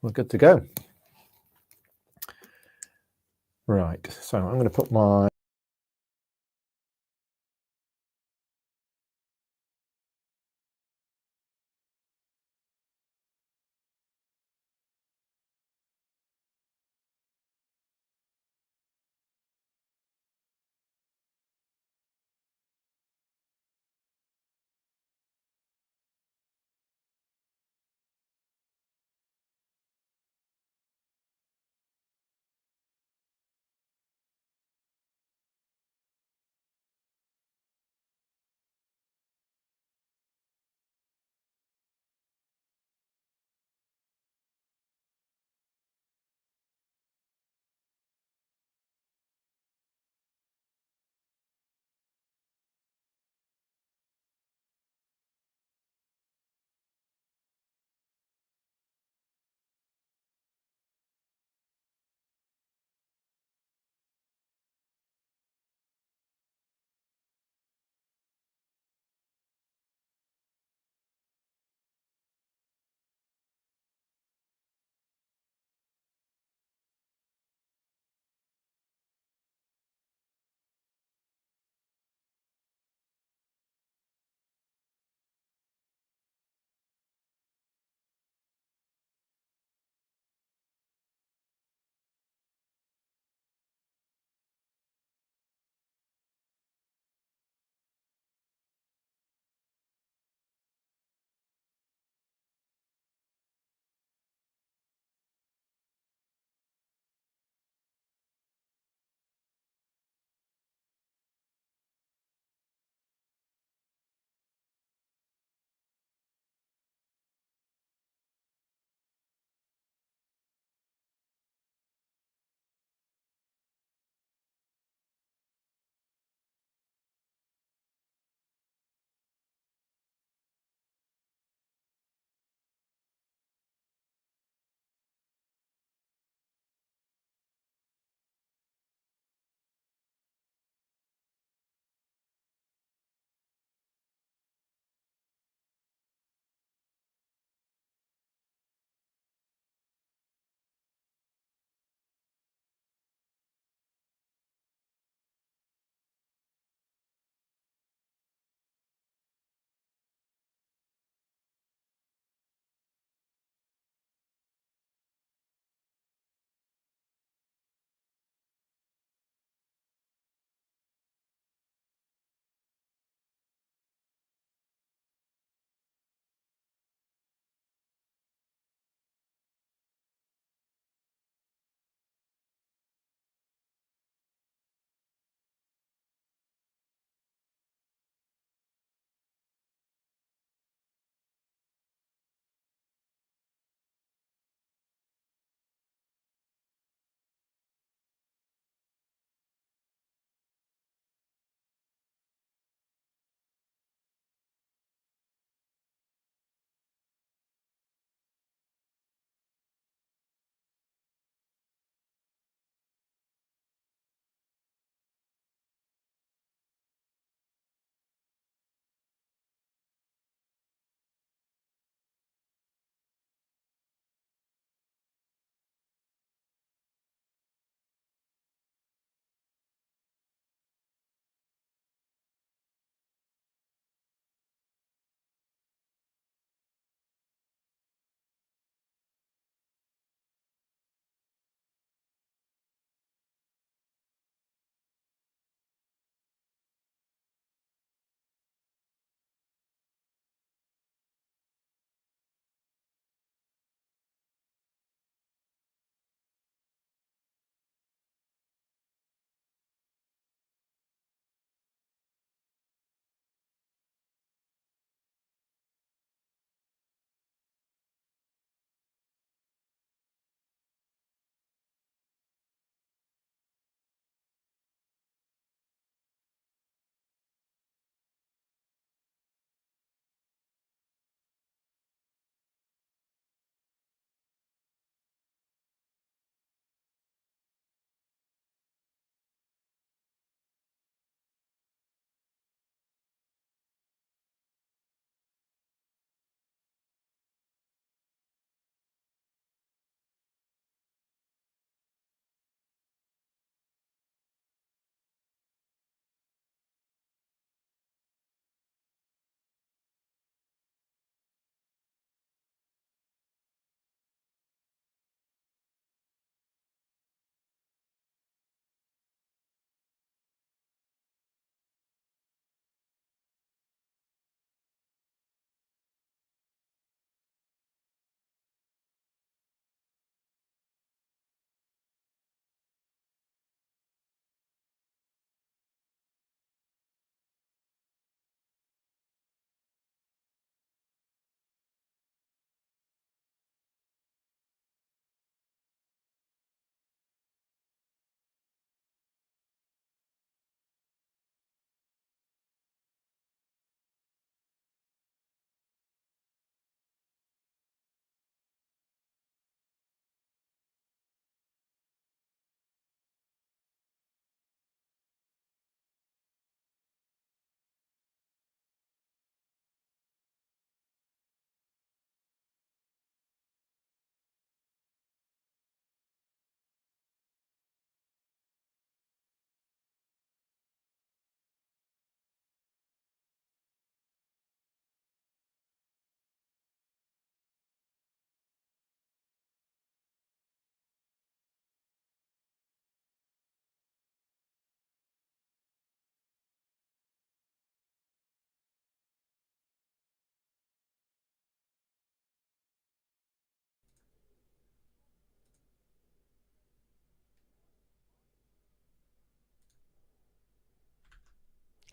We're good to go. Right, so I'm going to put my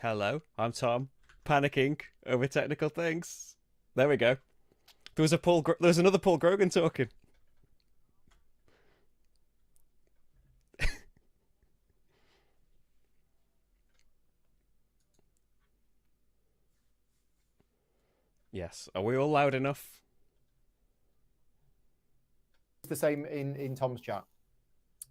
Hello, I'm Tom. Panicking over technical things. There we go. There was another Paul Grogan talking. Yes. Are we all loud enough? It's the same in Tom's chat.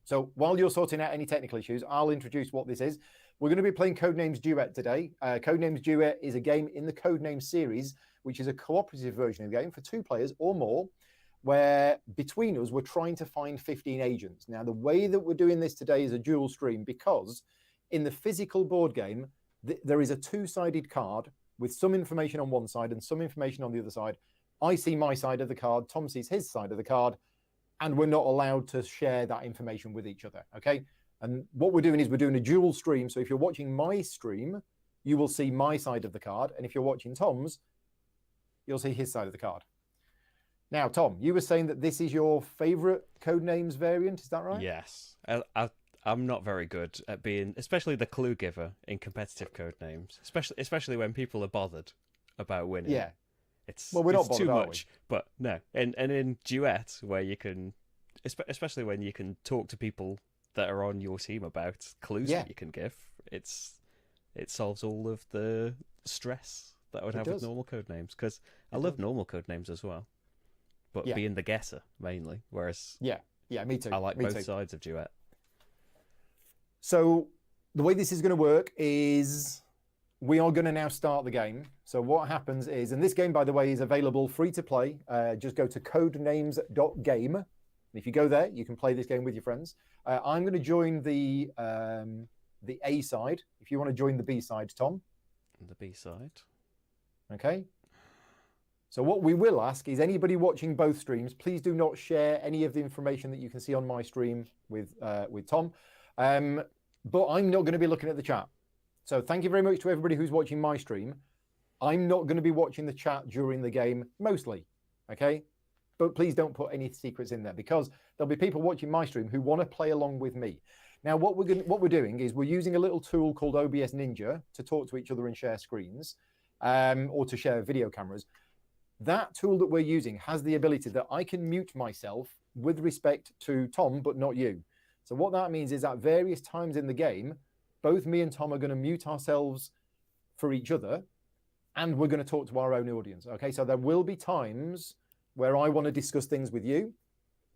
So while you're sorting out any technical issues, I'll introduce what this is. We're going to be playing Codenames Duet today. Codenames Duet is a game in the Codenames series, which is a cooperative version of the game for 2 players or more, where between us, we're trying to find 15 agents. Now, the way that we're doing this today is a dual stream because in the physical board game, there is a 2-sided card with some information on one side and some information on the other side. I see my side of the card, Tom sees his side of the card, and we're not allowed to share that information with each other, okay? And what we're doing is we're doing a dual stream. So if you're watching my stream, you will see my side of the card. And if you're watching Tom's, you'll see his side of the card. Now, Tom, you were saying that this is your favorite Codenames variant. Is that right? Yes. I'm not very good at being, especially the clue giver in competitive code names, especially when people are bothered about winning. Yeah. Well, we're not it's bothered, too are much. But no, and in Duet, where you can, especially when you can talk to people that are on your team about clues that you can give, it solves all of the stress that I would have with normal code names. Because I love normal code names as well, but being the guesser mainly. Whereas me too. I like both sides of Duet. So the way this is going to work is we are going to now start the game. So what happens is, and this game, by the way, is available free to play. Just go to codenames.game. And if you go there, you can play this game with your friends. I'm going to join the A side. If you want to join the B side, Tom. The B side. Okay. So what we will ask is anybody watching both streams, please do not share any of the information that you can see on my stream with Tom. But I'm not going to be looking at the chat. So thank you very much to everybody who's watching my stream. I'm not going to be watching the chat during the game, mostly, okay? But please don't put any secrets in there because there'll be people watching my stream who want to play along with me. Now, what we're doing is we're using a little tool called OBS Ninja to talk to each other and share screens, or to share video cameras. That tool that we're using has the ability that I can mute myself with respect to Tom, but not you. So what that means is at various times in the game, both me and Tom are going to mute ourselves for each other, and we're going to talk to our own audience. Okay, so there will be times where I want to discuss things with you,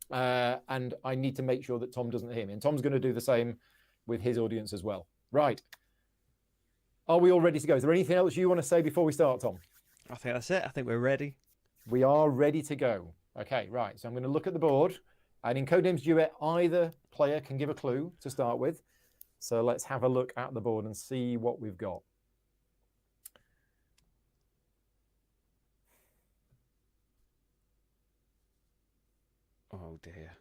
and I need to make sure that Tom doesn't hear me. And Tom's going to do the same with his audience as well. Right. Are we all ready to go? Is there anything else you want to say before we start, Tom? I think that's it. I think we're ready. We are ready to go. Okay, right. So I'm going to look at the board. And in Codenames Duet, either player can give a clue to start with. So let's have a look at the board and see what we've got. Oh, dear.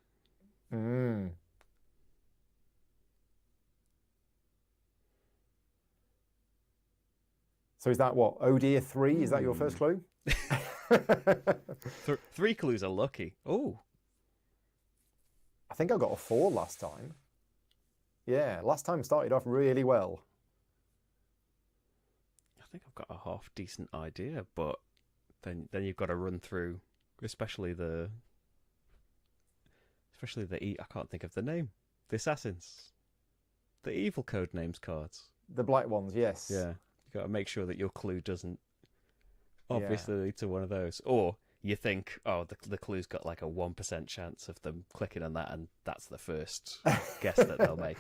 So is that what? Oh dear, 3? Is that your first clue? 3 clues are lucky. Oh. I think I got a 4 last time. Yeah, last time started off really well. I think I've got a half decent idea, but then you've got to run through, especially the I can't think of the name. The assassins. The evil Codenames cards. The black ones, yes. Yeah. You got to make sure that your clue doesn't obviously lead to one of those. Or you think, oh, the clue's got like a 1% chance of them clicking on that, and that's the first guess that they'll make.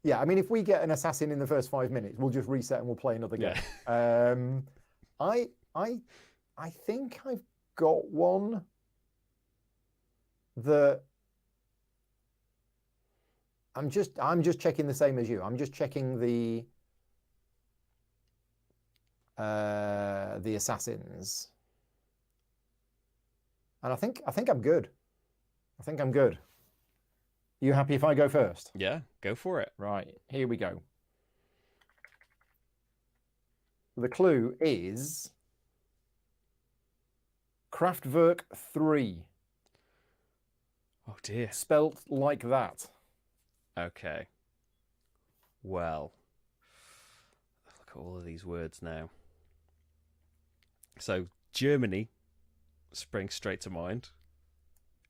Yeah, I mean, if we get an assassin in the first 5 minutes, we'll just reset and we'll play another game. I think I've got one that I'm just checking the same as you. I'm just checking the assassins. And I think I'm good. I think I'm good. You happy if I go first? Yeah, go for it. Right, here we go. The clue is Kraftwerk 3. Oh dear. Spelt like that. Okay. Well, look at all of these words now. So Germany springs straight to mind.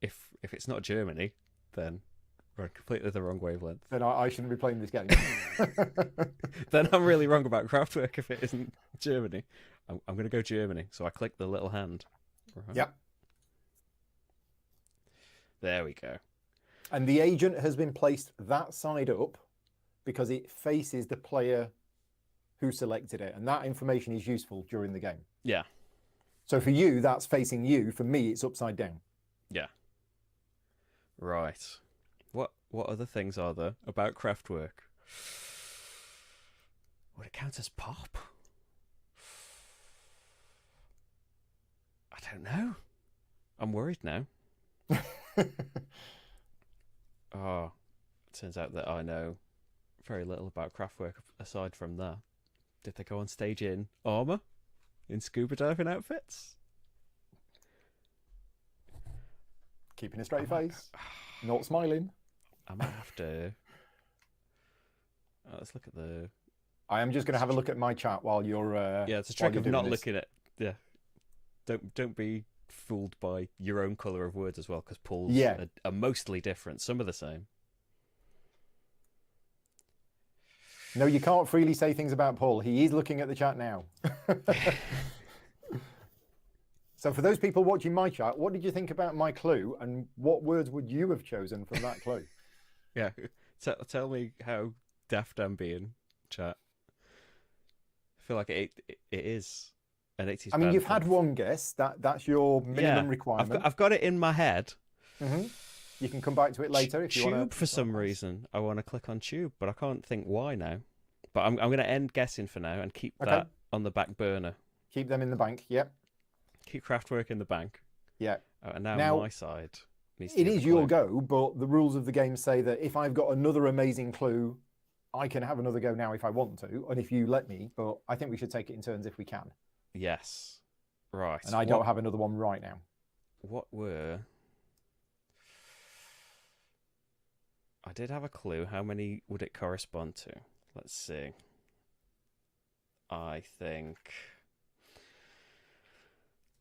If it's not Germany, then we're completely the wrong wavelength. Then I shouldn't be playing this game. Then I'm really wrong about Kraftwerk if it isn't Germany. I'm going to go Germany. So I click the little hand. Right. Yep. There we go. And the agent has been placed that side up because it faces the player who selected it. And that information is useful during the game. Yeah. So for you, that's facing you. For me, it's upside down. Yeah. Right. What other things are there about Kraftwerk? Would it count as pop? I don't know. I'm worried now. Oh, turns out that I know very little about Kraftwerk aside from that. Did they go on stage in armour? In scuba diving outfits? Keeping a straight face. Not smiling. I might have to... let's look at the... I am just going to have a look at my chat while you're... yeah, it's a trick of not this. looking at... Yeah. Don't be fooled by your own colour of words as well, because Paul's are mostly different. Some are the same. No, you can't freely say things about Paul. He is looking at the chat now. So for those people watching my chat, what did you think about my clue, and what words would you have chosen from that clue? Yeah, tell me how daft I'm being, chat. I feel like it is an 80s I mean, band you've had one guess. That's your minimum requirement. I've got it in my head. Mm-hmm. You can come back to it later if you want to. Tube, for some reason, I want to click on Tube, but I can't think why now. But I'm going to end guessing for now and keep that on the back burner. Keep them in the bank, yep. Keep Kraftwerk in the bank. Yeah. And now my side needs to it be is the your clue. go, but the rules of the game say that if I've got another amazing clue, I can have another go now if I want to, and if you let me, but I think we should take it in turns if we can. Yes. Right. And I don't have another one right now. What were... I did have a clue. How many would it correspond to? Let's see. I think...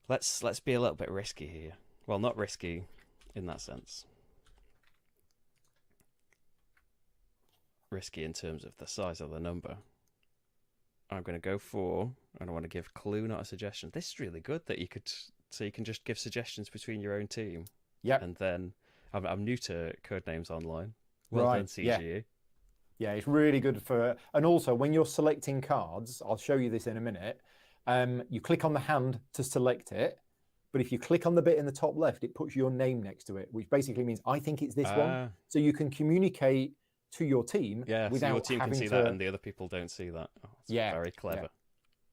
Let's be a little bit risky here. Well, not risky in that sense. Risky in terms of the size of the number. I'm going to go for, and I want to give clue, not a suggestion. This is really good that you can just give suggestions between your own team. Yep. And then I'm new to Codenames Online. Well done, CGE. Yeah. Yeah, it's really good for... And also, when you're selecting cards, I'll show you this in a minute, you click on the hand to select it, but if you click on the bit in the top left, it puts your name next to it, which basically means I think it's this one. So you can communicate to your team without so your team having can see that and the other people don't see that. Oh, that's very clever.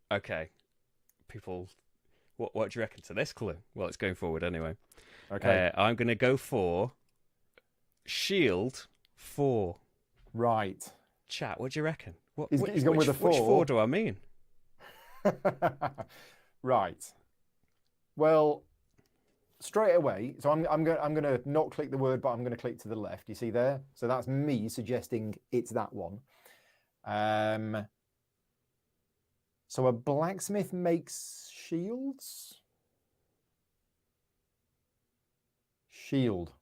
Yeah. Okay. People, what do you reckon to this clue? Well, it's going forward anyway. Okay. I'm going to go for Shield 4. Right. Chat, what do you reckon? He's gone with a 4. Which 4 do I mean? Right. Well, straight away, so I'm going to not click the word, but I'm going to click to the left. You see there? So that's me suggesting it's that one. So a blacksmith makes shields? Shield.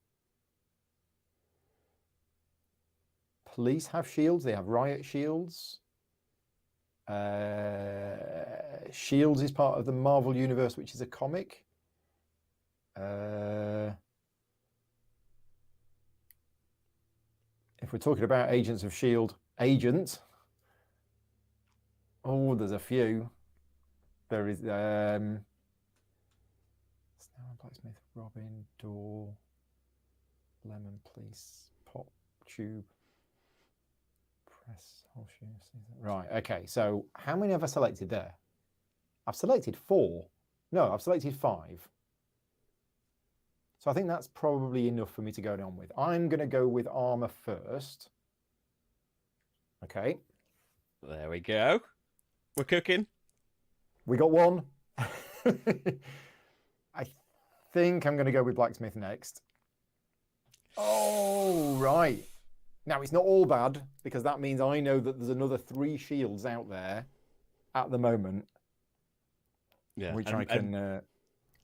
Police have shields. They have riot shields. Shields is part of the Marvel Universe, which is a comic. If we're talking about Agents of S.H.I.E.L.D., Agent. Oh, there's a few. There is Snowman, Blacksmith, Robin, Door, Lemon, Police, Pop, Tube, Press, Horseshoe. Right, okay, so how many have I selected there? I've selected 4. No, I've selected 5. So I think that's probably enough for me to go on with. I'm going to go with armor first. Okay. There we go. We're cooking. We got one. I think I'm going to go with blacksmith next. Oh, right. Now, it's not all bad, because that means I know that there's another 3 shields out there at the moment, Yeah, which and, I can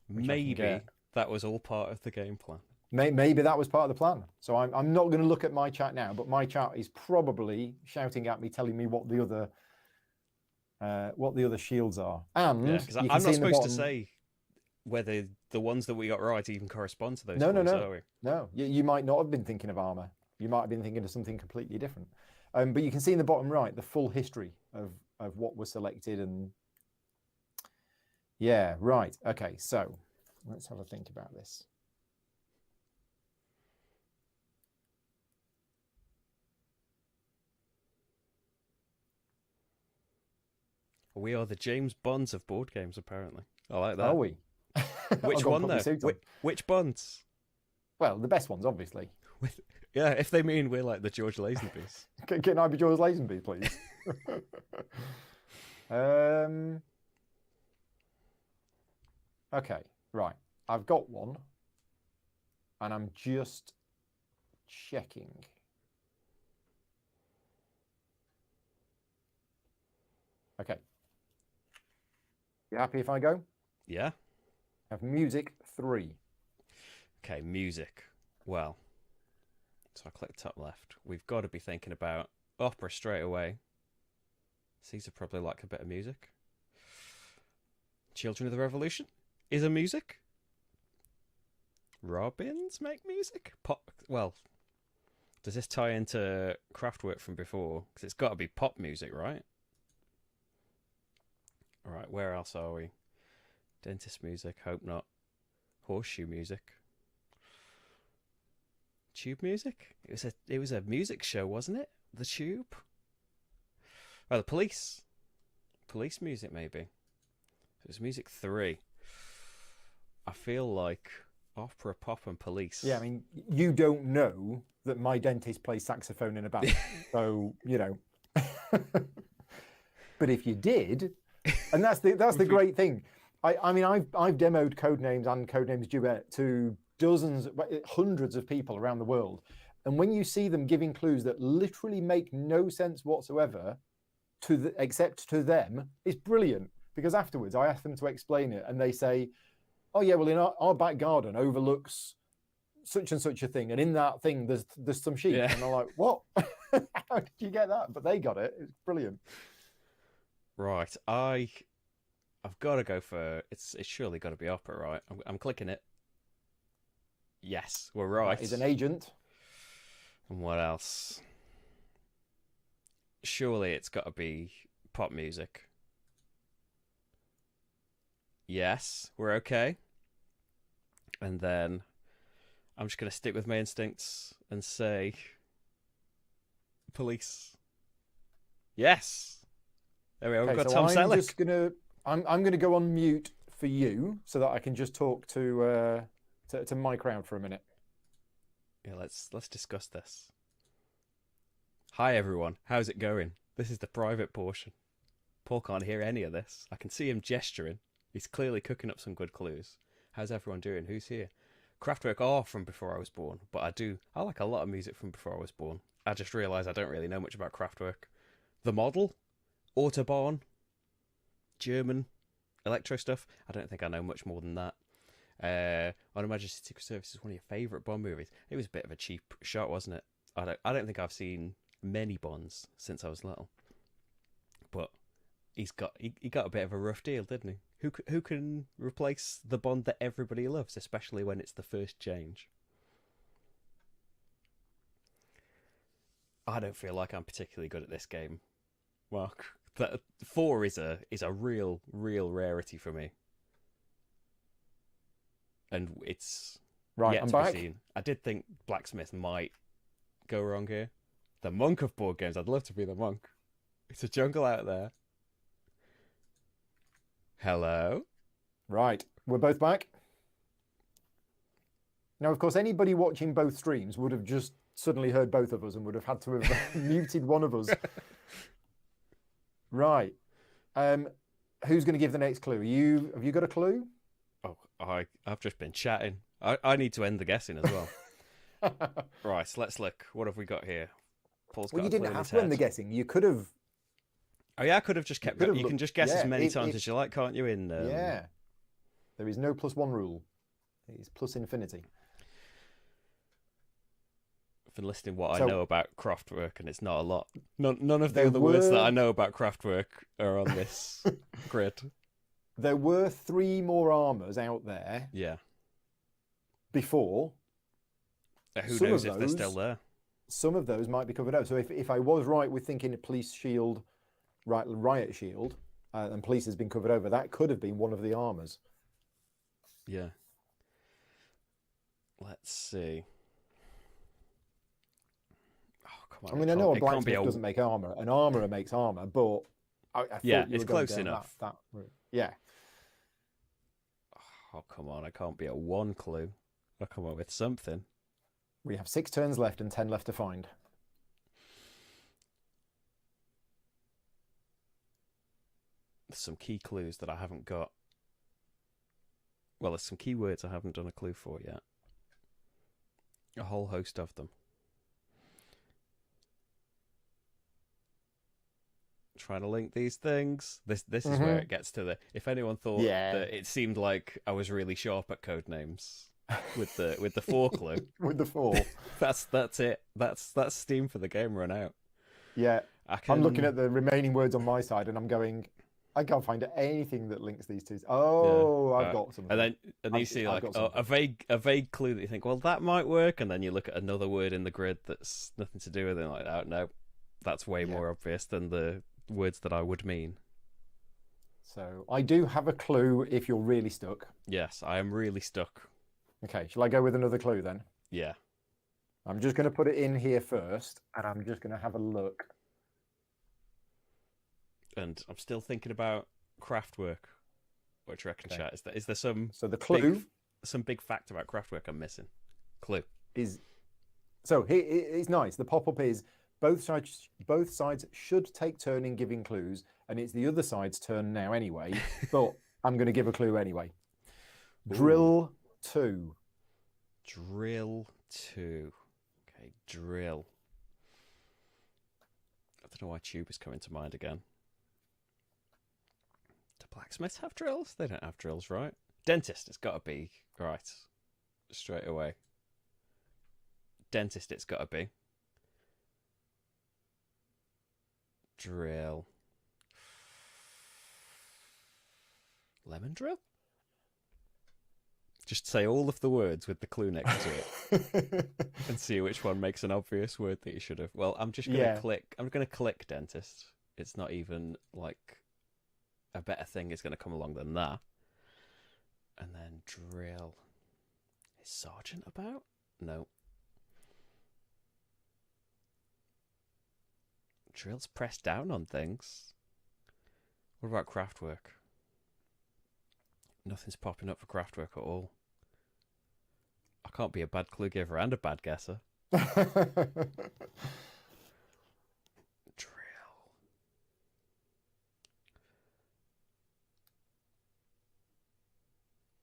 maybe get. that was all part of the game plan. Maybe that was part of the plan. So I'm not going to look at my chat now, but my chat is probably shouting at me, telling me what the other shields are. And Yeah, because I'm not supposed to say whether the ones that we got right even correspond to those. No, are we? No. You might not have been thinking of armor. You might have been thinking of something completely different. But you can see in the bottom right the full history of what was selected. And yeah, right. Okay, so let's have a think about this. We are the James Bonds of board games, apparently. I like that. Are we? Which one, though? Which Bonds? Well, the best ones, obviously. Yeah, if they mean we're like the George Lazenbys. Can I be George Lazenby, please? Okay, right. I've got one. And I'm just checking. Okay. You happy if I go? Yeah. I have music 3. Okay, music. Well, so I click top left. We've got to be thinking about opera straight away. Caesar probably like a bit of music. Children of the Revolution is a music. Robins make music. Pop. Well, does this tie into Kraftwerk from before? Because it's got to be pop music, right? All right, where else are we? Dentist music, hope not. Horseshoe music. Tube music? It was a music show, wasn't it? The Tube? Oh, the Police. Police music, maybe. It was music 3. I feel like opera, pop, and police. Yeah, I mean, you don't know that my dentist plays saxophone in a band. So, you know. But if you did, and that's the great thing. I mean, I've demoed Codenames and Codenames Duet to dozens, hundreds of people around the world. And when you see them giving clues that literally make no sense whatsoever, except to them, it's brilliant. Because afterwards, I ask them to explain it, and they say, "Oh yeah, well in our back garden overlooks such and such a thing, and in that thing there's some sheep." Yeah. And I'm like, "What? How did you get that?" But they got it. It's brilliant. Right, I've got to go for it's surely got to be opera, right? I'm clicking it. Yes, we're right. He's an agent. And what else? Surely it's got to be pop music. Yes, we're okay. And then I'm just going to stick with my instincts and say police. Yes. There we go. We've got Tom Selleck. I'm gonna go on mute for you so that I can just talk to my crowd for a minute. Yeah, let's discuss this. Hi everyone, how's it going? This is the private portion. Paul can't hear any of this. I can see him gesturing. He's clearly cooking up some good clues. How's everyone doing? Who's here? Kraftwerk are from before I was born, but I like a lot of music from before I was born. I just realised I don't really know much about Kraftwerk. The Model, Autobahn, German, electro stuff. I don't think I know much more than that. On Majesty's Secret Service is one of your favourite Bond movies. It was a bit of a cheap shot, wasn't it? I don't think I've seen many Bonds since I was little. But he got a bit of a rough deal, didn't he? Who can replace the Bond that everybody loves, especially when it's the first change? I don't feel like I'm particularly good at this game, Mark. 4 is a real rarity for me, and it's right. Yet I'm to back. Be seen. I did think Blacksmith might go wrong here. The monk of board games. I'd love to be the monk. It's a jungle out there. Hello. Right, we're both back. Now, of course, anybody watching both streams would have just suddenly heard both of us and would have had to have muted one of us. Right. Who's going to give the next clue? Have you got a clue? Oh, I've just been chatting. I need to end the guessing as well. Right, so let's look. What have we got here? Paul's got you didn't have to end the guessing. You could have Oh yeah, I could have just kept. You can just guess as many times as you like, can't you? Yeah, there is no +1 rule. It is plus infinity. I've been listing what I know about craftwork, and it's not a lot. None of the other words that I know about craftwork are on this grid. There were 3 more armors out there. Yeah. Before. Who knows if they're still there? Some of those might be covered out. So if I was right with thinking a police shield, riot shield, and police has been covered over, that could have been one of the armors. Yeah. Let's see. Oh, come on. I mean, I know a blacksmith doesn't make armor. An armorer makes armor, but I thought you it's close enough. That route. Yeah. Oh, come on. I can't be a 1 clue. I'll come up with something. We have 6 turns left and 10 left to find. There's some key clues that I haven't got. Well, there's some keywords I haven't done a clue for yet. A whole host of them. Trying to link these things. This is where it gets to the. If anyone thought that it seemed like I was really sharp at Codenames with the 4 clue. With the 4. That's it. That's Steam for the game run out. Yeah. I'm looking at the remaining words on my side and I'm going, I can't find anything that links these two. Oh, I've got something. And then you see like a vague clue that you think, well, that might work, and then you look at another word in the grid that's nothing to do with it, and like, oh no, that's way more obvious than the words that I would mean. So I do have a clue if you're really stuck. Yes, I am really stuck. Okay, shall I go with another clue then? Yeah. I'm just going to put it in here first, and I'm just going to have a look. And I'm still thinking about craftwork. What do you reckon, chat? Is there some the clue? Some big fact about craftwork I'm missing? Clue. It's nice. The pop-up is both sides should take turn in giving clues, and it's the other side's turn now anyway, but I'm going to give a clue anyway. Drill 2. Drill 2. Okay, drill. I don't know why tube is coming to mind again. Do blacksmiths have drills? They don't have drills, right? Dentist, it's got to be. Right. Straight away. Dentist, it's got to be. Drill. Lemon drill? Just say all of the words with the clue next to it and see which one makes an obvious word that you should have. Well, I'm just going to click. I'm going to click dentist. It's not even like a better thing is going to come along than that. And then drill. Is sergeant about? No. Drill's pressed down on things. What about craftwork? Nothing's popping up for craftwork at all. I can't be a bad clue giver and a bad guesser. Drill.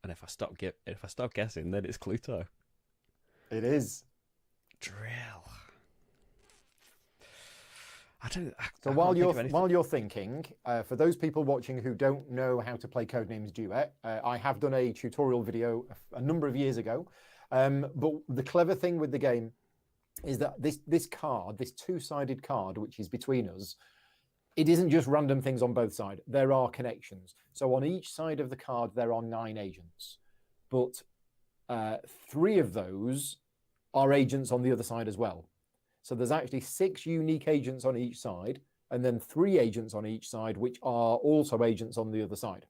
And if I stop guessing, then it's clue time. It is. Drill. While you're thinking, for those people watching who don't know how to play Codenames Duet, I have done a tutorial video a number of years ago. But the clever thing with the game is that this card, this 2-sided card, which is between us, it isn't just random things on both sides. There are connections. So on each side of the card, there are 9 agents, but 3 of those are agents on the other side as well. So there's actually 6 unique agents on each side, and then 3 agents on each side, which are also agents on the other side.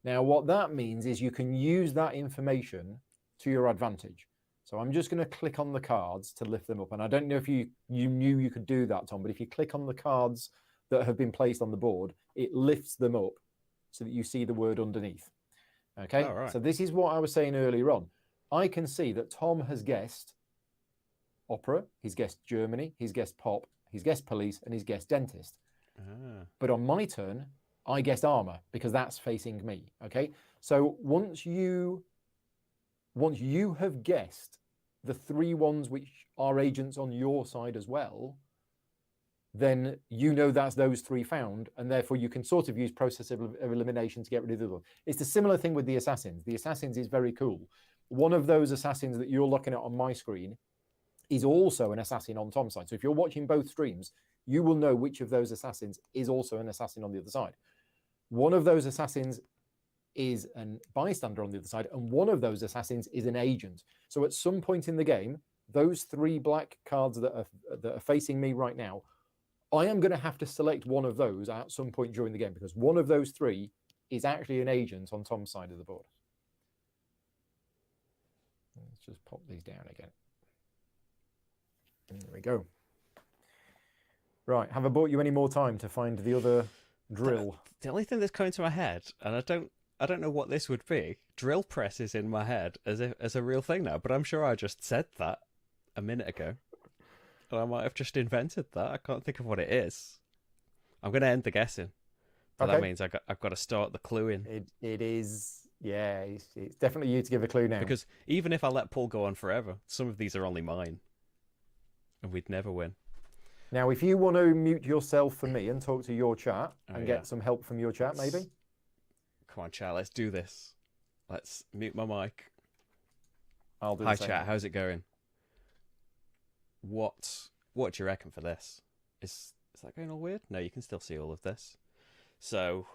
Now, what that means is you can use that information to your advantage. So I'm just going to click on the cards to lift them up. And I don't know if you knew you could do that, Tom, but if you click on the cards that have been placed on the board, it lifts them up so that you see the word underneath. Okay, right. So this is what I was saying earlier on. I can see that Tom has guessed opera, he's guessed Germany, he's guessed pop, he's guessed police, and he's guessed dentist. But on my turn, I guessed armor because that's facing me. Okay, so once you have guessed the 3 ones which are agents on your side as well, then you know that's those 3 found, and therefore you can sort of use process of elimination to get rid of the other one. It's a similar thing with the assassins. The assassins is very cool. One of those assassins that you're looking at on my screen is also an assassin on Tom's side. So if you're watching both streams, you will know which of those assassins is also an assassin on the other side. One of those assassins is a bystander on the other side, and one of those assassins is an agent. So at some point in the game, those 3 black cards that are facing me right now, I am going to have to select one of those at some point during the game, because one of those 3 is actually an agent on Tom's side of the board. Let's just pop these down again. There we go. Right, have I bought you any more time to find the other drill? The only thing that's coming to my head, and I don't know what this would be. Drill press is in my head as a real thing now, but I'm sure I just said that a minute ago. And I might have just invented that. I can't think of what it is. I'm going to end the guessing. But that means I've got to start the clue in. It is, yeah, it's definitely you to give a clue now. Because even if I let Paul go on forever, some of these are only mine. And we'd never win. Now, if you want to mute yourself for me and talk to your chat and get some help from your chat, maybe? Come on, chat, let's do this. Let's mute my mic. I'll do Hi, the same. chat, how's it going? What do you reckon for this? Is that going all weird? No, you can still see all of this. So,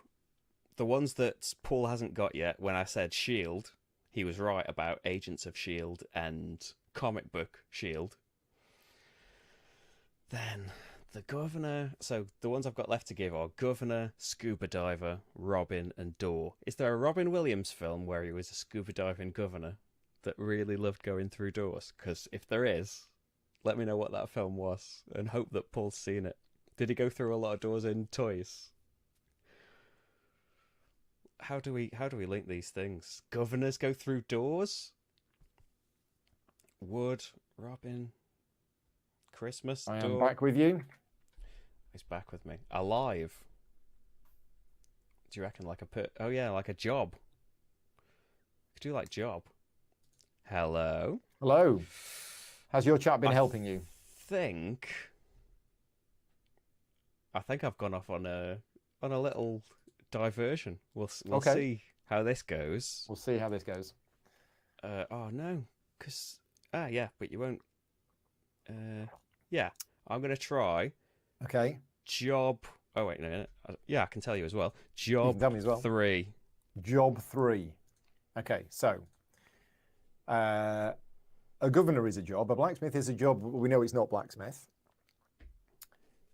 the ones that Paul hasn't got yet, when I said S.H.I.E.L.D., he was right about Agents of S.H.I.E.L.D. and comic book S.H.I.E.L.D. Then the Governor. So the ones I've got left to give are Governor, Scuba Diver, Robin, and Door. Is there a Robin Williams film where he was a scuba diving governor that really loved going through doors? Because if there is, let me know what that film was and hope that Paul's seen it. Did he go through a lot of doors in toys? How do we link these things? Governors go through doors? Wood, Robin, Christmas. I am Door. back with you. He's back with me. Alive. Do you reckon like oh yeah, like a job? Could do like job. Hello. Hello. Has your chat been helping you? I think I've gone off on a little diversion. We'll okay. see how this goes. We'll see how this goes. Oh no, because yeah, but you won't. Yeah, I'm gonna try. Okay. Job. Oh wait, no. Yeah, I can tell you as well. Job. You can tell me as well. 3. Job 3. Okay, so a governor is a job. A blacksmith is a job. We know it's not blacksmith.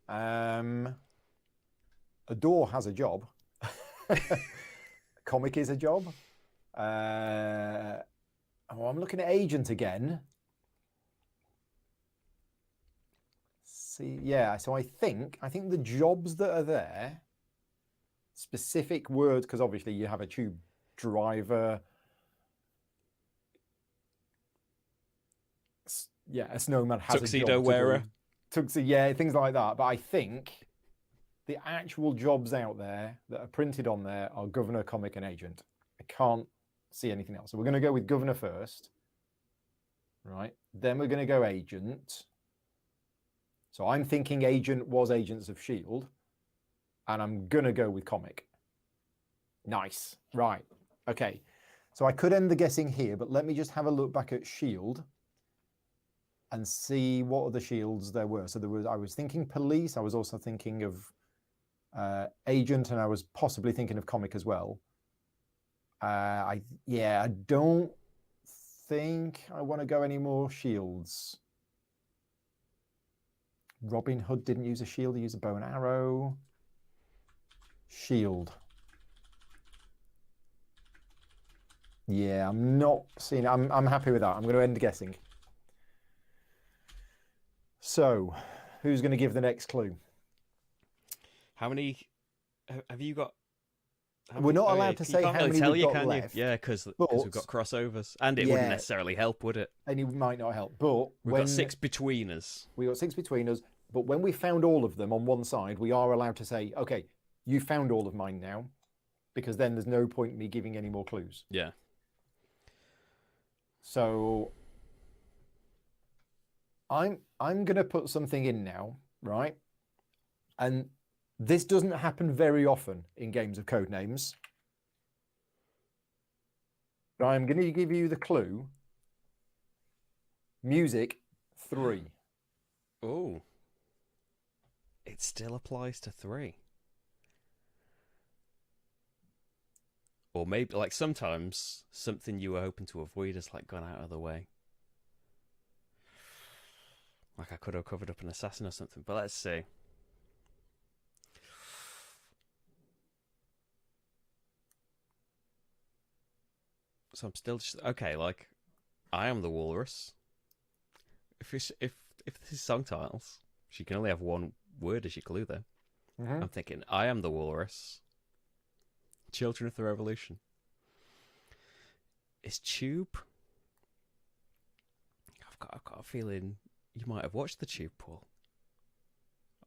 A door has a job. Comic is a job. I'm looking at agent again. Yeah, so I think the jobs that are there, specific words, because obviously you have a tube driver, a snowman has tuxedo a job wearer, yeah, things like that. But I think the actual jobs out there that are printed on there are governor, comic, and agent. I can't see anything else. So we're going to go with governor first, right? Then we're going to go agent. So I'm thinking agent was Agents of S.H.I.E.L.D. and I'm going to go with comic. Nice. Right. Okay. So I could end the guessing here, but let me just have a look back at S.H.I.E.L.D. and see what other shields there were. So I was thinking police. I was also thinking of agent, and I was possibly thinking of comic as well. I don't think I want to go any more shields. Robin Hood didn't use a shield, he used a bow and arrow. Shield. Yeah, I'm not seeing it. I'm happy with that. I'm going to end guessing. So, who's going to give the next clue? How many have you got? We're not allowed to say how many we've got left. Yeah, because we've got crossovers, and it wouldn't necessarily help, would it? And it might not help. But we've got 6 between us. We got 6 between us. But when we found all of them on one side, we are allowed to say, "Okay, you found all of mine now," because then there's no point in me giving any more clues. Yeah. So I'm going to put something in now, right? And this doesn't happen very often in games of Codenames. But I'm going to give you the clue. Music 3. Oh. It still applies to 3. Or maybe, like, sometimes something you were hoping to avoid has, like, gone out of the way. Like, I could have covered up an assassin or something, but let's see. So I'm still just... Okay, like, I am the walrus. If this is song titles, she can only have one word as your clue, though. Mm-hmm. I'm thinking, I am the walrus. Children of the Revolution. Is Tube? I've got a feeling you might have watched the Tube, Paul.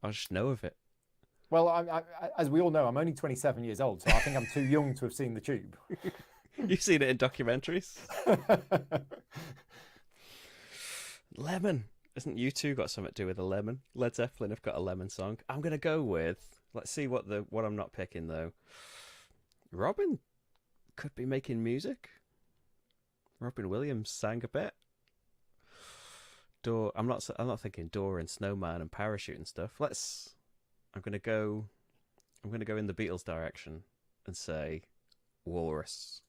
I just know of it. Well, as we all know, I'm only 27 years old, so I think I'm too young to have seen the Tube. You've seen it in documentaries. Lemon. Isn't U2 got something to do with a lemon? Led Zeppelin have got a lemon song. I'm going to go with... Let's see what I'm not picking, though. Robin could be making music. Robin Williams sang a bit. I'm not thinking Door and Snowman and Parachute and stuff. I'm gonna go in the Beatles direction and say Walrus.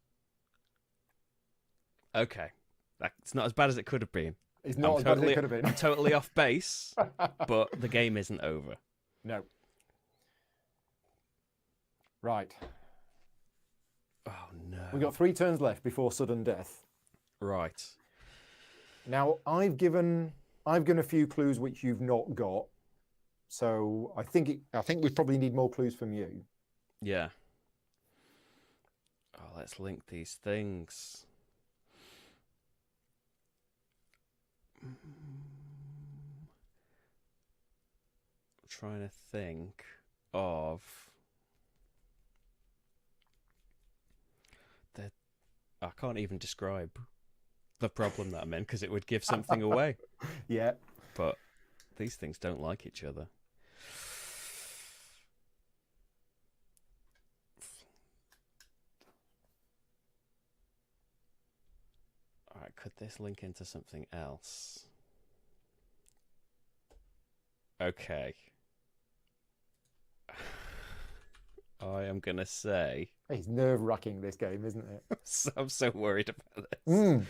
Okay. It's not as bad as it could have been. It's not as bad as it could have been. I'm totally off base, but the game isn't over. No. Right. Oh no. We've got 3 turns left before sudden death. Right. Now, I've given a few clues which you've not got. So I think we probably need more clues from you. Yeah. Oh, let's link these things. I'm trying to think of I can't even describe the problem that I'm in because it would give something away. Yeah. But these things don't like each other. Alright, could this link into something else? Okay. I am going to say... It's nerve-wracking, this game, isn't it? I'm so worried about this.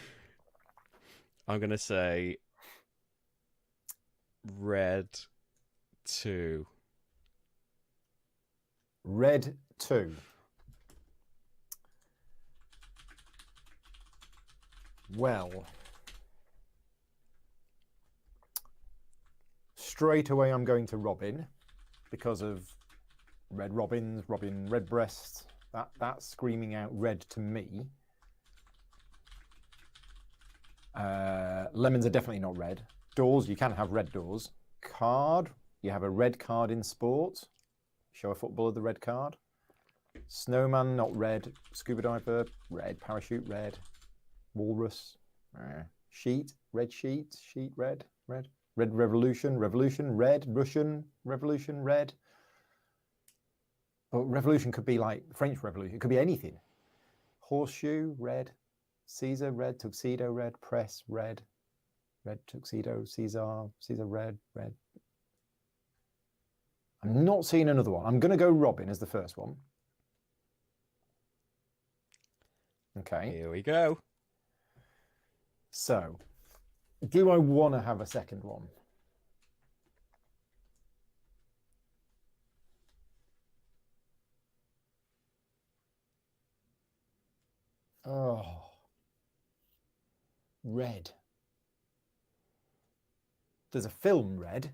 I'm going to say Red 2. Red 2. Well, straight away I'm going to Robin because of Red Robins, Robin Redbreast. That's screaming out red to me. Lemons are definitely not red. Doors, you can have red doors. Card, you have a red card in sport. Show a footballer the red card. Snowman, not red. Scuba diver, red. Parachute, red. Walrus, sheet, red sheet, sheet, red, red. Red revolution, revolution, red. Russian revolution, red. But revolution could be like French Revolution. It could be anything. Horseshoe, red. Caesar, red. Tuxedo, red. Press, red. Red tuxedo, Caesar, red, red. I'm not seeing another one. I'm going to go Robin as the first one. Okay. Here we go. So, do I want to have a second one? Oh, Red. There's a film, Red,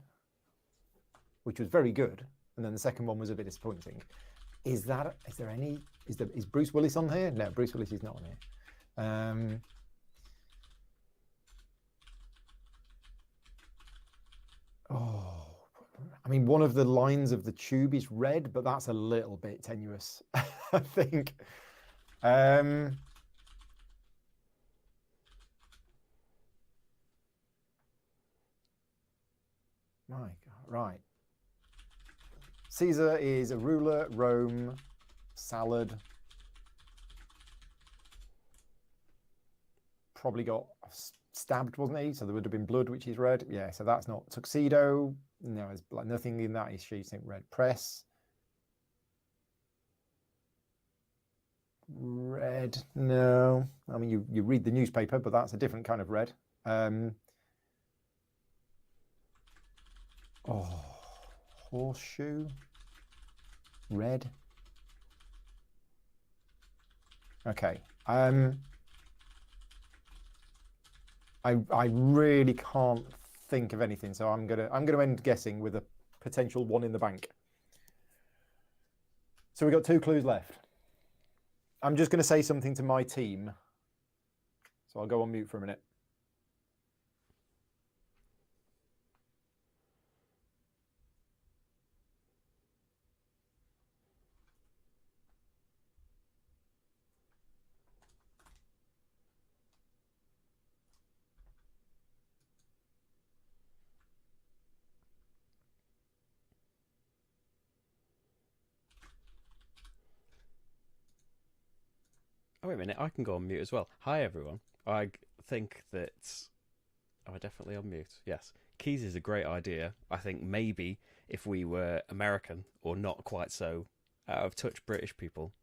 which was very good, and then the second one was a bit disappointing. Is Bruce Willis on here? No, Bruce Willis is not on here. I mean, one of the lines of the Tube is red, but that's a little bit tenuous, I think. My God, right. Caesar is a ruler, Rome, salad. Probably got stabbed, wasn't he? So there would have been blood, which is red. Yeah, so that's not tuxedo. No, there's like nothing in that is shooting red. Press. Red. No. I mean, you read the newspaper, but that's a different kind of red. Oh, horseshoe. Red. Okay. I really can't think of anything, so I'm gonna end guessing with a potential one in the bank. So we've got 2 clues left. I'm just gonna say something to my team. So I'll go on mute for a minute. Oh, wait a minute, I can go on mute as well. Hi, everyone. I think that... Oh, I definitely on mute. Yes. Keys is a great idea. I think maybe if we were American, or not quite so out of touch British people...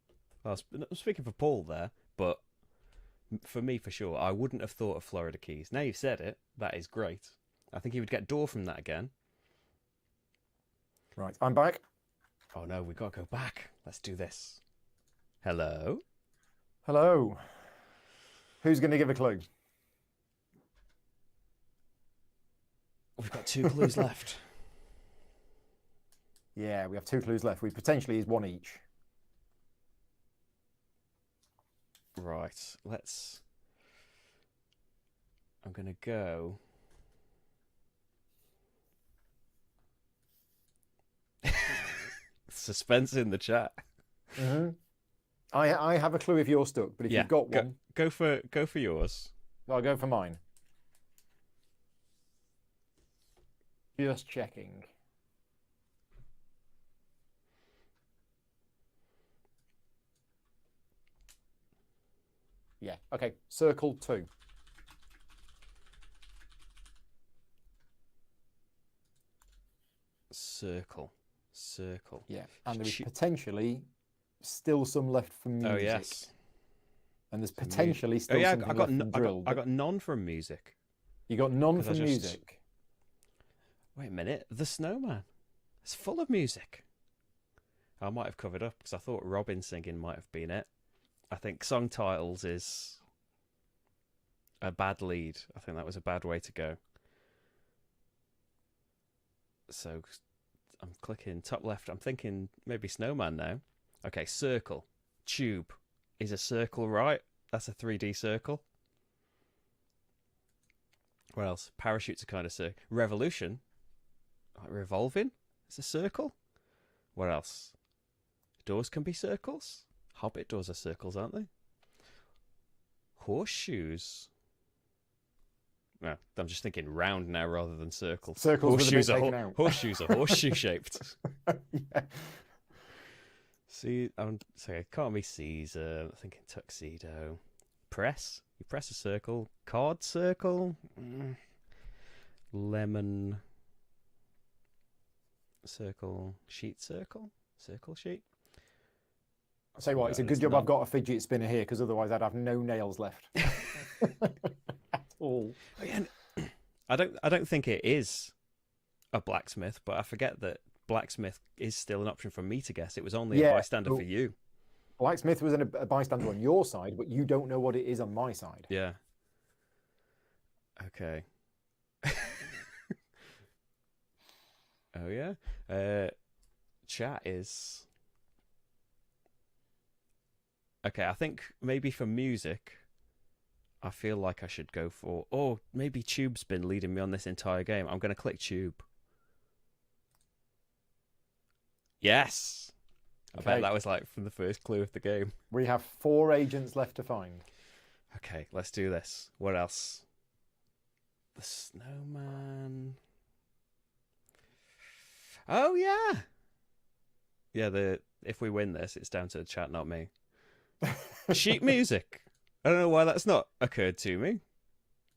I'm speaking for Paul there, but for me, for sure, I wouldn't have thought of Florida Keys. Now you've said it, that is great. I think he would get door from that again. Right, I'm back. Oh, no, we've got to go back. Let's do this. Hello? Hello. Who's going to give a clue? We've got 2 clues left. Yeah, we have 2 clues left. We potentially is 1 each. Right, let's... I'm going to go... Suspense in the chat. Mm-hmm. I have a clue if you're stuck, but if you've got one... Go for yours. I'll go for mine. Just checking. Yeah, okay. Circle 2. Circle. Yeah, and there is potentially still some left from music. Oh, yes. And there's potentially still something left from drill. I got none from music. You got none from music? Wait a minute. The Snowman. It's full of music. I might have covered up because I thought Robin singing might have been it. I think song titles is a bad lead. I think that was a bad way to go. So I'm clicking top left. I'm thinking maybe Snowman now. Okay, circle. Tube. Is a circle right? That's a 3D circle. What else? Parachute's a kind of circle. Revolution. Like revolving. It's a circle. What else? Doors can be circles. Hobbit doors are circles, aren't they? Horseshoes. No, I'm just thinking round now rather than circles. Circles horseshoes taken out. Horseshoes are horseshoe shaped. Yeah. See, I'm sorry, can't be Caesar. I'm thinking tuxedo. Press. You press a circle. Card circle. Lemon. Circle. Sheet circle. Circle sheet. I'll tell you what, it's a good job I've got a fidget spinner here, because otherwise I'd have no nails left. At all. Oh, yeah, I don't think it is a blacksmith, but I forget that blacksmith is still an option for me to guess. It was only a bystander for you. Blacksmith was a bystander on your side, but you don't know what it is on my side. Yeah. Okay. Oh yeah. Chat is okay. I think maybe for music, I feel like I should go for. Oh, maybe Tube's been leading me on this entire game. I'm going to click Tube. Yes. Okay. I bet that was like from the first clue of the game. We have 4 agents left to find. Okay, let's do this. What else? The Snowman. Oh, yeah. if we win this, it's down to the chat, not me. Sheet music. I don't know why that's not occurred to me.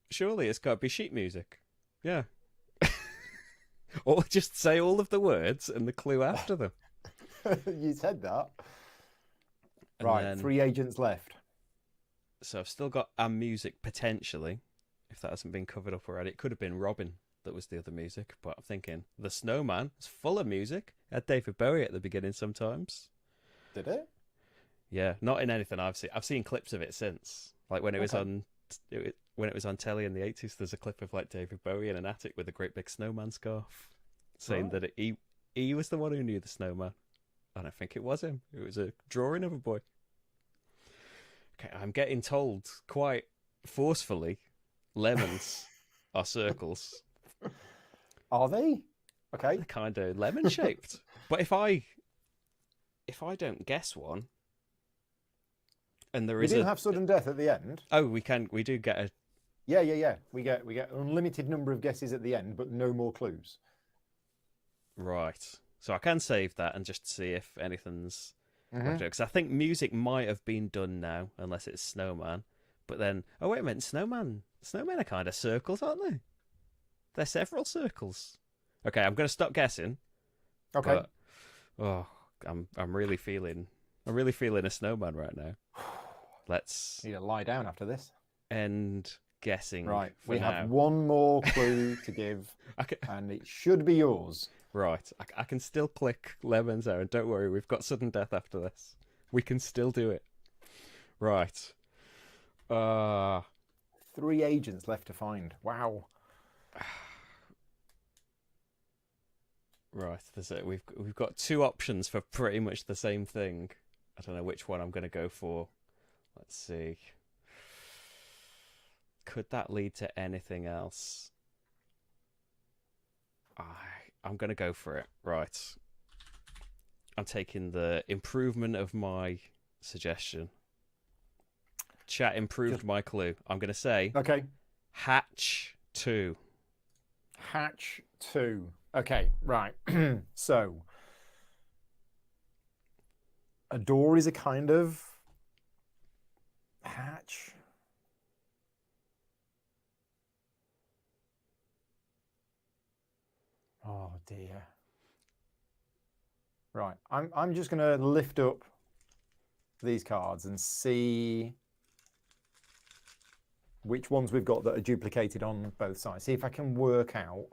Surely it's got to be sheet music. Yeah. Or just say all of the words and the clue after them. You said that. And right, then, 3 agents left. So I've still got a music potentially, if that hasn't been covered up already. It could have been Robin that was the other music, but I'm thinking The Snowman is full of music. It had David Bowie at the beginning sometimes. Did it? Yeah, not in anything I've seen. I've seen clips of it since, like when it was on. When it was on telly in the 80s, there's a clip of like David Bowie in an attic with a great big snowman scarf, saying that he was the one who knew the snowman. I don't think it was him. It was a drawing of a boy. Okay, I'm getting told quite forcefully, lemons are circles. Are they? Okay. They're kind of lemon shaped. But if I don't guess one, and there we is do have sudden death at the end. Oh, we do get a. Yeah. We get an unlimited number of guesses at the end, but no more clues. Right. So I can save that and just see if anything's. Because I think music might have been done now, unless it's Snowman. But then, oh wait a minute, Snowmen are kind of circles, aren't they? They're several circles. Okay, I'm going to stop guessing. Okay. But, I'm really feeling a snowman right now. Let's need to lie down after this. End guessing. Right, for we now. have one more clue to give, and it should be yours. Right, I can still click lemons there, and don't worry, we've got sudden death after this. We can still do it. Right. 3 agents left to find. Wow. Right, we've got 2 options for pretty much the same thing. I don't know which one I'm going to go for. Let's see. Could that lead to anything else? I'm going to go for it. Right. I'm taking the improvement of my suggestion. Chat improved my clue. I'm going to say... Okay. Hatch 2. Hatch 2. Okay, right. So, a door is a kind of hatch. Oh dear. Right, I'm just going to lift up these cards and see which ones we've got that are duplicated on both sides. See if I can work out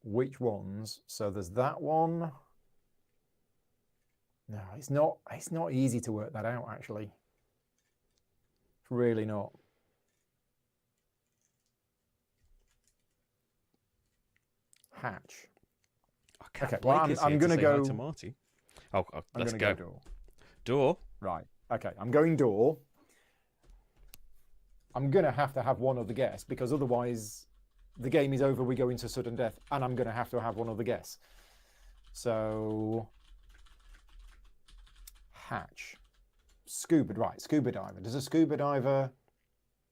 which ones. So there's that one. No, it's not easy to work that out, actually. It's really not. Hatch. Okay, well, I'm going to go to Marty. Oh, let's go. Door. Right. Okay, I'm going door. I'm going to have one other guess, because otherwise the game is over, we go into sudden death, and I'm going to have one other guess. So, hatch. Scuba diver. Does a scuba diver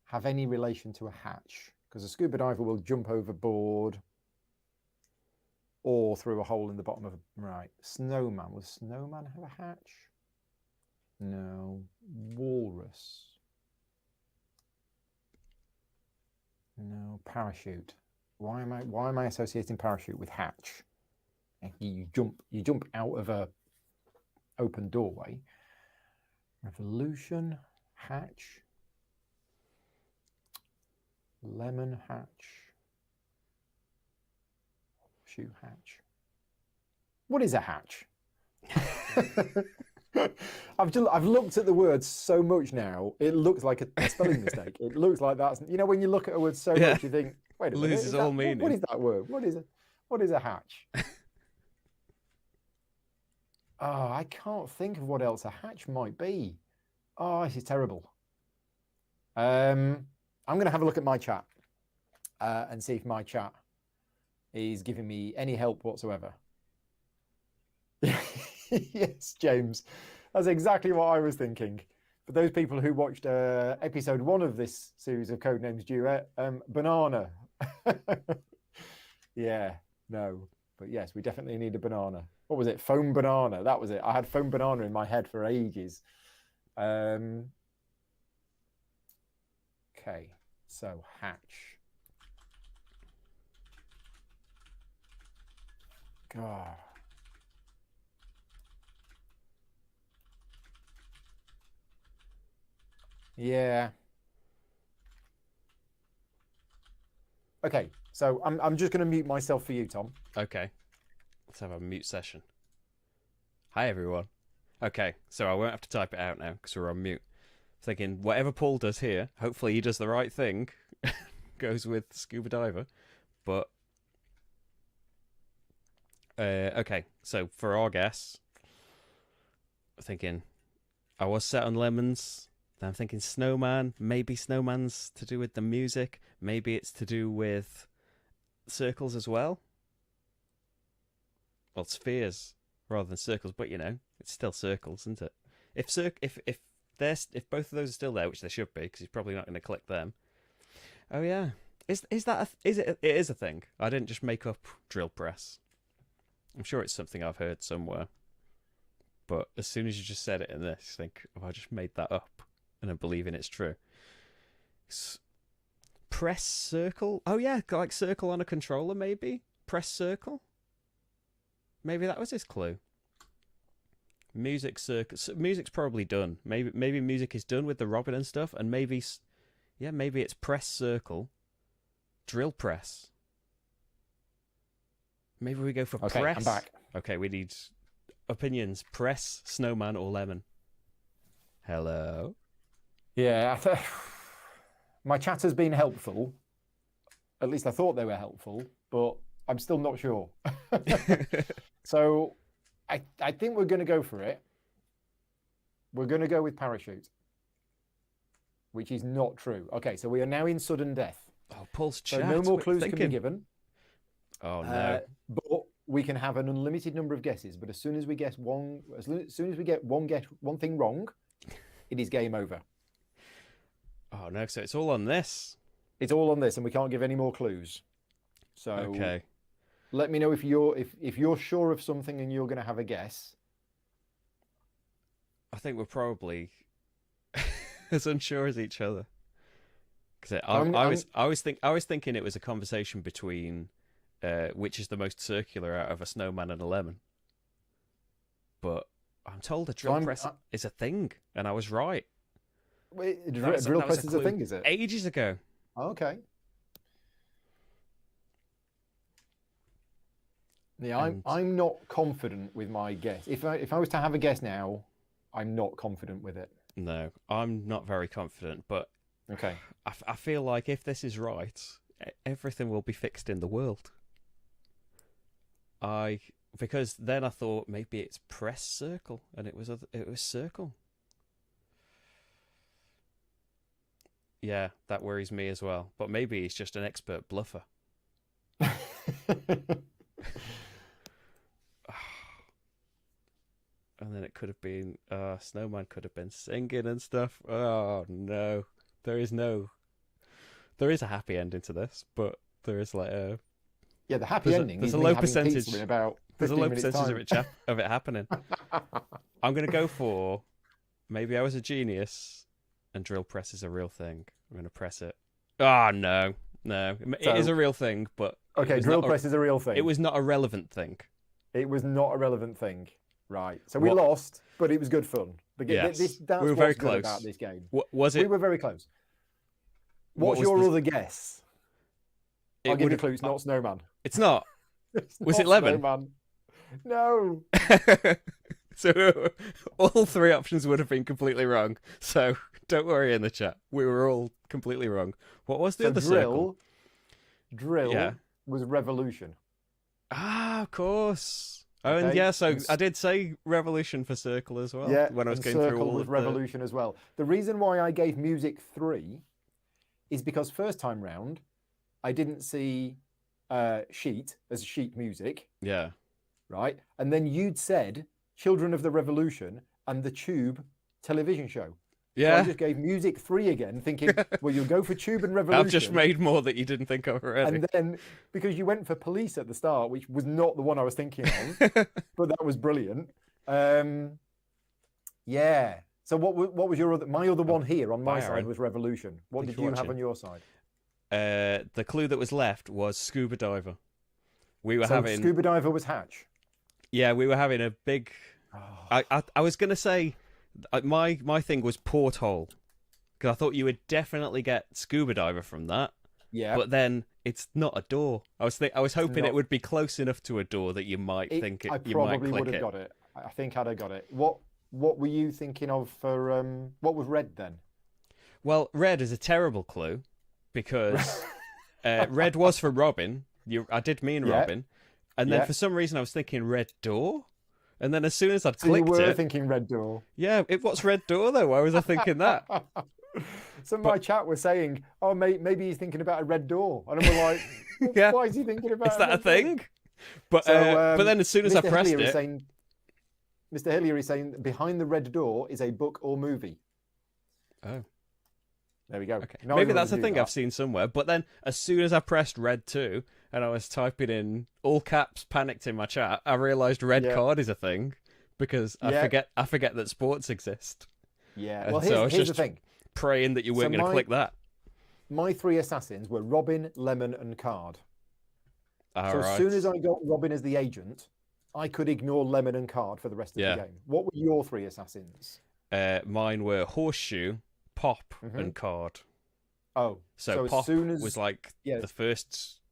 have any relation to a hatch? Because a scuba diver will jump overboard or through a hole in the bottom of a... Right. Snowman. Would snowman have a hatch? No. Walrus. No. Parachute. Why am I associating parachute with hatch? You jump out of a open doorway. Revolution, hatch, lemon hatch, shoe hatch. What is a hatch? I've looked at the word so much now. It looks like a spelling mistake. It looks like that's, you know, when you look at a word so much, you think, wait a minute, loses all meaning. What is that word? What is a hatch? Oh, I can't think of what else a hatch might be. Oh, this is terrible. I'm going to have a look at my chat and see if my chat is giving me any help whatsoever. Yes, James, that's exactly what I was thinking. For those people who watched episode 1 of this series of Codenames Duet, banana. Yeah, no. But yes, we definitely need a banana. What was it? Foam banana. That was it. I had foam banana in my head for ages. Okay. So hatch. God. Yeah. Okay, so I'm just going to mute myself for you, Tom. Okay. Let's have a mute session. Hi, everyone. Okay, so I won't have to type it out now because we're on mute. Thinking, whatever Paul does here, hopefully he does the right thing. Goes with scuba diver. But, okay, so for our guess, thinking, I was set on lemons. Then I'm thinking snowman. Maybe snowman's to do with the music. Maybe it's to do with circles as well. Well, spheres rather than circles, but you know, it's still circles, isn't it? If both of those are still there, which they should be, because he's probably not going to click them. Oh yeah, is it is a thing? I didn't just make up drill press. I'm sure it's something I've heard somewhere. But as soon as you just said it in this, you think, oh, I just made that up. And I'm believing it's true. Press circle? Oh yeah, like circle on a controller maybe? Press circle? Maybe that was his clue. Music circle. Music's probably done. Maybe music is done with the Robin and stuff, and maybe it's press circle. Drill press. Maybe we go for okay, press. I'm back. Okay, we need opinions. Press, snowman, or lemon. Hello? Yeah, my chat has been helpful. At least I thought they were helpful, but I'm still not sure. So I think we're going to go for it. We're going to go with parachute, which is not true. Okay, so we are now in sudden death. Oh, Paul's So chat. no more clues can be given. Oh no! But we can have an unlimited number of guesses. But as soon as we get one thing wrong, it is game over. Oh no! So it's all on this. It's all on this, and we can't give any more clues. So okay. Let me know if you're sure of something and you're going to have a guess. I think we're probably as unsure as each other. Because I was thinking it was a conversation between which is the most circular out of a snowman and a lemon. But I'm told a drill press is a thing, and I was right. Wait, drill press is a thing, is it? Ages ago. Okay. Yeah, I'm not confident with my guess. If I was to have a guess now, I'm not confident with it. No, I'm not very confident, but okay. I feel like if this is right, everything will be fixed in the world. Because then I thought maybe it's press circle, and it was circle. Yeah, that worries me as well. But maybe he's just an expert bluffer. And then it could have been Snowman could have been singing and stuff. Oh no, there is a happy ending to this, but there is like a the happy ending. There's a low percentage. There's a low percentage of it happening. I'm gonna go for maybe I was a genius, and drill press is a real thing. I'm gonna press it. Oh no, it is a real thing, but okay, drill press is a real thing. It was not a relevant thing. It was not a relevant thing. Right, so we lost, but it was good fun. Yes. That's we were very what's close good about this game. Was it? We were very close. What's your other guess? I'll give you a clue. It's not snowman. It's not. Was it lemon? Snowman. No. So all three options would have been completely wrong. So don't worry in the chat. We were all completely wrong. What was the other circle? Drill was revolution. Ah, of course. Oh, okay. And yeah, so I did say revolution for circle as well. Yeah, when I was going circle through all was of revolution as well. The reason why I gave music 3 is because first time round, I didn't see sheet as sheet music. Yeah. Right, and then you'd said Children of the Revolution and the Tube television show. So I Yeah. just gave music 3 again, thinking, well, you'll go for Tube and Revolution. I've just made more that you didn't think of already. And then, because you went for Police at the start, which was not the one I was thinking of, but that was brilliant. Yeah. So what was your other? My other one here on my side was Revolution. What did you have on your side? The clue that was left was scuba diver. We were So having scuba diver was Hatch. Yeah, we were having a big. I was gonna say, my thing was porthole, because I thought you would definitely get scuba diver from that. Yeah. But then it's not a door. I was hoping it would be close enough to a door that you might think it. I You might probably click would have it. got it. I think I'd have got it. What were you thinking of for what was red then? Well, red is a terrible clue because red was for Robin. I did mean Robin, and then for some reason I was thinking red door, and then as soon as I'd clicked you were it, thinking red door. yeah, what's red door though? Why was I thinking that? So my chat was saying, "Oh, maybe he's thinking about a red door," and I'm like, Yeah. "Why is he thinking about?" Is that a thing? But but then as soon as I pressed it, Mr. Hillier is saying behind the red door is a book or movie. Oh. There we go. Okay. Now Maybe I that's a do thing that. I've seen somewhere. But then as soon as I pressed red 2 and I was typing in all caps panicked in my chat, I realised red card is a thing because I forget that sports exist. Yeah. And Well, so I was here's the just thing. praying that you weren't going to click that. My 3 assassins were Robin, Lemon, and Card. So as Right. soon as I got Robin as the agent, I could ignore Lemon and Card for the rest of the game. What were your 3 assassins? Mine were Horseshoe, Pop, and Card. Oh, so as Pop soon as was like the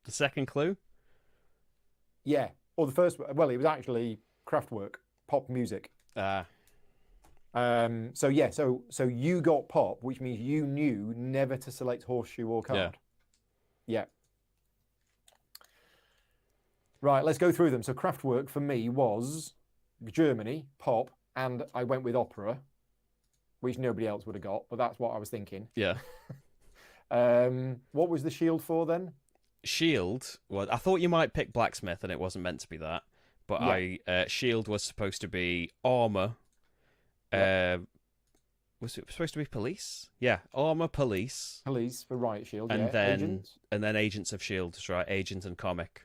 second clue? Yeah, or the first. Well, it was actually Kraftwerk, Pop music. So you got Pop, which means you knew never to select Horseshoe or Card. Yeah. Right, let's go through them. So Kraftwerk for me was Germany, Pop, and I went with Opera, which nobody else would have got, but that's what I was thinking. Yeah. What was the shield for then? Shield. Well, I thought you might pick Blacksmith, and it wasn't meant to be that. But Shield was supposed to be armor. Was it supposed to be police? Yeah, armor, police. Police for Riot Shield. And Agents. And then Agents of Shield. That's right, Agent and Comic.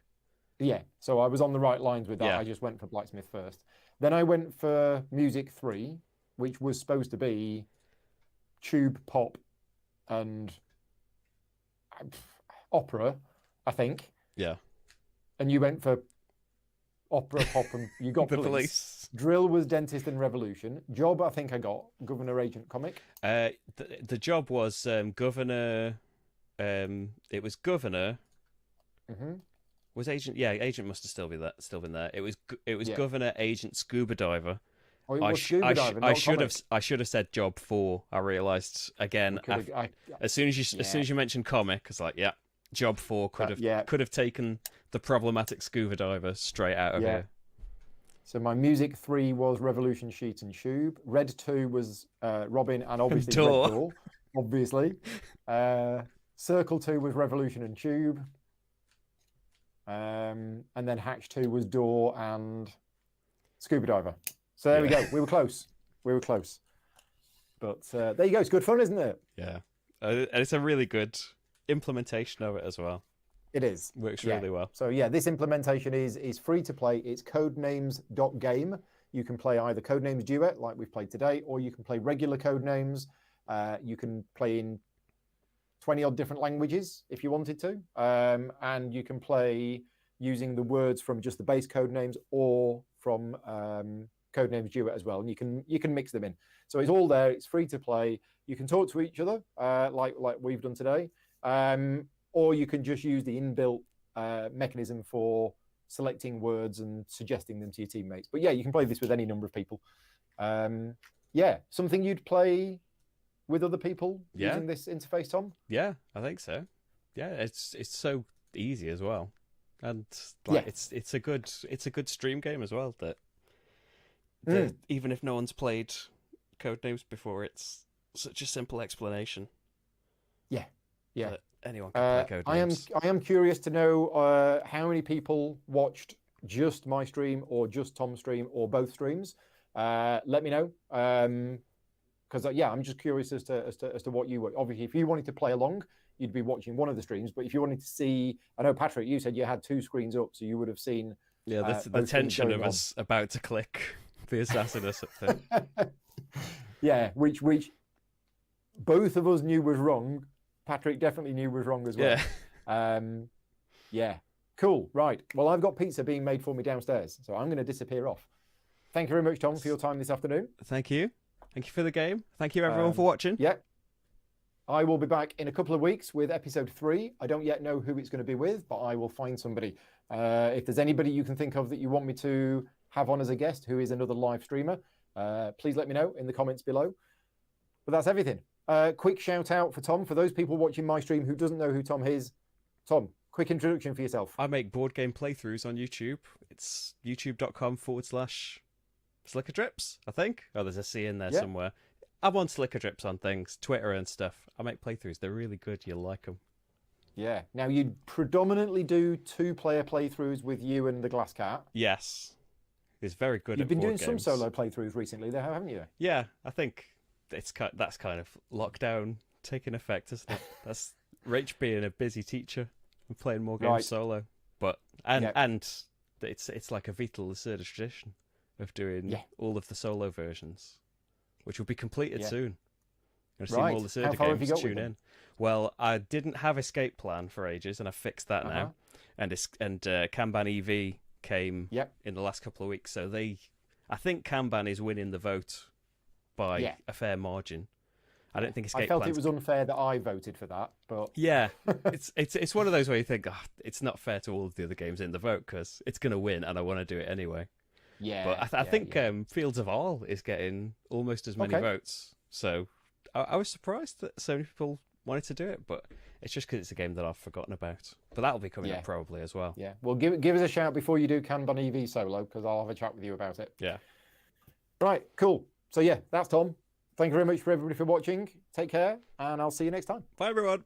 Yeah, so I was on the right lines with that. Yeah. I just went for Blacksmith first. Then I went for Music 3, which was supposed to be Tube, Pop, and Opera, I think. Yeah. And you went for Opera, Pop, and you got the police. Drill was Dentist and Revolution. Job, I think I got Governor, Agent, Comic. The job was Governor. It was Governor. Mm-hmm. Was Agent? Yeah, Agent must have still been there. It was Governor, Agent, Scuba Diver. Oh, it was Scuba Diver, not I should have said Job 4. I realised again as soon as you mentioned Comic, I was like, yeah, Job 4 could have taken the problematic Scuba Diver straight out of here. So my Music 3 was Revolution, Sheet, and Tube. Red 2 was Robin, and obviously Red Door, obviously. Circle 2 was Revolution and Tube. And then Hatch 2 was Door and Scuba Diver. So there we go. We were close. But there you go. It's good fun, isn't it? Yeah. And it's a really good implementation of it as well. It is. Works really well. So yeah, this implementation is free to play. It's codenames.game. You can play either Codenames Duet, like we've played today, or you can play regular Codenames. You can play in 20-odd different languages if you wanted to. And you can play using the words from just the base Codenames or from Codenames Duet as well. And you can mix them in. So it's all there. It's free to play. You can talk to each other like we've done today. Or you can just use the inbuilt mechanism for selecting words and suggesting them to your teammates. But yeah, you can play this with any number of people. Something you'd play with other people using this interface, Tom? Yeah, I think so. Yeah, it's so easy as well, and it's a good stream game as well. That even if no one's played Codenames before, it's such a simple explanation. Yeah. That anyone can play Codenames. I am curious to know how many people watched just my stream or just Tom's stream or both streams. Let me know. because I'm just curious as to what you were. Obviously, if you wanted to play along, you'd be watching one of the streams. But if you wanted to see, I know Patrick, you said you had 2 screens up, so you would have seen. Yeah, the tension of us about to click the assassinus thing. Yeah, which both of us knew was wrong. Patrick definitely knew was wrong as well. Yeah. Yeah. Cool. Right. Well, I've got pizza being made for me downstairs, so I'm going to disappear off. Thank you very much, Tom, for your time this afternoon. Thank you. Thank you for the game. Thank you, everyone, for watching. Yeah. I will be back in a couple of weeks with episode 3. I don't yet know who it's going to be with, but I will find somebody. If there's anybody you can think of that you want me to have on as a guest who is another live streamer, please let me know in the comments below. But that's everything. Quick shout out for Tom. For those people watching my stream who doesn't know who Tom is, Tom, quick introduction for yourself. I make board game playthroughs on YouTube. It's youtube.com/slickerdrips, I think. Oh, there's a C in there somewhere. I'm on slickerdrips on things, Twitter and stuff. I make playthroughs. They're really good. You'll like them. Yeah. Now, you predominantly do 2-player playthroughs with you and the Glass Cat. Yes. He's very good You've at been board doing games. some solo playthroughs recently, there, haven't you? Yeah, I think that's kind of lockdown taking effect, isn't it? That's Rach being a busy teacher and playing more games solo. But and it's like a vital Lacerda tradition of doing all of the solo versions, which will be completed soon. You'll see more Lacerda games. Tune in. Well, I didn't have Escape Plan for ages, and I fixed that now. And Kanban EV came in the last couple of weeks, so I think Kanban is winning the vote by a fair margin. I don't think Escape I felt Plan's... it was unfair that I voted for that, but yeah, it's one of those where you think it's not fair to all of the other games in the vote because it's going to win, and I want to do it anyway. Yeah, but I think Fields of All is getting almost as many votes, so I was surprised that so many people wanted to do it, but it's just because it's a game that I've forgotten about. But that'll be coming up probably as well. Yeah, well, give us a shout before you do Kanban EV solo, because I'll have a chat with you about it. Yeah. Right, cool. So that's Tom. Thank you very much for everybody for watching. Take care, and I'll see you next time. Bye, everyone.